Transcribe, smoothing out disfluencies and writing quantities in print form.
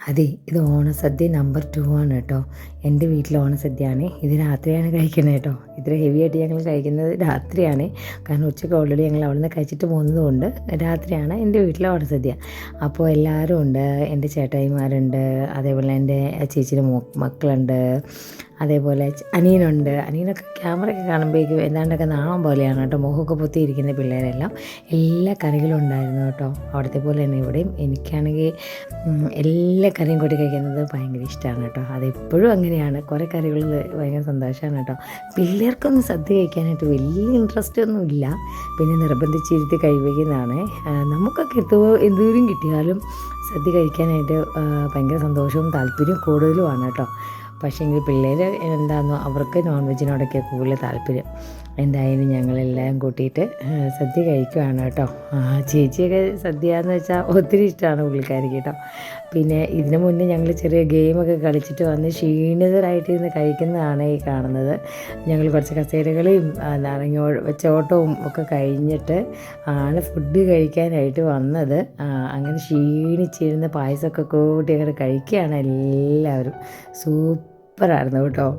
അതെ, ഇത് ഓണസദ്യ നമ്പർ 2 ആണ് കേട്ടോ. എൻ്റെ വീട്ടിലെ ഓണസദ്യയാണ്. ഇത് രാത്രിയാണ് കഴിക്കുന്നത് കേട്ടോ. ഇത്ര ഹെവി ആയിട്ട് ഞങ്ങൾ കഴിക്കുന്നത് രാത്രിയാണ്. കാരണം ഉച്ചയ്ക്ക് ഓൾറെഡി ഞങ്ങൾ അവിടെ നിന്ന് കഴിച്ചിട്ട് പോകുന്നത് കൊണ്ട് രാത്രിയാണ് എൻ്റെ വീട്ടിലെ ഓണസദ്യ. അപ്പോൾ എല്ലാവരും ഉണ്ട്. എൻ്റെ ചേട്ടായിമാരുണ്ട്, അതേപോലെ എൻ്റെ ചേച്ചിയുടെ മക്കളുണ്ട്, അതേപോലെ അനിയനുണ്ട്. അനിയനൊക്കെ ക്യാമറയൊക്കെ കാണുമ്പോഴേക്കും എന്താണ്ടൊക്കെ നാണം പോലെയാണ് കേട്ടോ, മുഖമൊക്കെ പൊത്തിയിരിക്കുന്ന പിള്ളേരെല്ലാം. എല്ലാ കറികളും ഉണ്ടായിരുന്നു കേട്ടോ. അവിടുത്തെ പോലെ തന്നെ ഇവിടെയും. എനിക്കാണെങ്കിൽ എല്ലാ കറിയും കൂട്ടി കഴിക്കുന്നത് ഭയങ്കര ഇഷ്ടമാണ് കേട്ടോ. അതെപ്പോഴും അങ്ങനെയാണ്. കുറേ കറികൾ ഭയങ്കര സന്തോഷമാണ് കേട്ടോ. പിള്ളേർക്കൊന്നും സദ്യ കഴിക്കാനായിട്ട് വലിയ ഇൻട്രസ്റ്റ് ഒന്നും ഇല്ല, പിന്നെ നിർബന്ധിച്ചിരുത്തി കഴിപ്പിക്കുന്നതാണ്. നമുക്കൊക്കെ എന്തോരം കിട്ടിയാലും സദ്യ കഴിക്കാനായിട്ട് ഭയങ്കര സന്തോഷവും താല്പര്യവും കൂടുതലുമാണ് കേട്ടോ. പക്ഷേങ്കിൽ പിള്ളേർ എന്താണെന്നോ അവർക്ക് നോൺ വെജിനോടൊക്കെ കൂടുതൽ താല്പര്യം. എന്തായാലും ഞങ്ങളെല്ലാം കൂട്ടിയിട്ട് സദ്യ കഴിക്കുവാണ് കേട്ടോ. ചേച്ചിയൊക്കെ സദ്യ എന്ന് വെച്ചാൽ ഒത്തിരി ഇഷ്ടമാണ് പുള്ളിക്കാരിക്ക് കേട്ടോ. പിന്നെ ഇതിനു മുന്നേ ഞങ്ങൾ ചെറിയ ഗെയിമൊക്കെ കളിച്ചിട്ട് വന്ന് ക്ഷീണിതരായിട്ടിരുന്ന് കഴിക്കുന്നതാണ് ഈ കാണുന്നത്. ഞങ്ങൾ കുറച്ച് കസേരകളെയും നാരങ്ങ വെച്ചോട്ടവും ഒക്കെ കഴിഞ്ഞിട്ട് ആണ് ഫുഡ് കഴിക്കാനായിട്ട് വന്നത്. അങ്ങനെ ക്ഷീണിച്ചിരുന്ന് പായസമൊക്കെ കൂട്ടി അങ്ങനെ കഴിക്കുകയാണ് എല്ലാവരും. സൂപ്പറായിരുന്നു കേട്ടോ.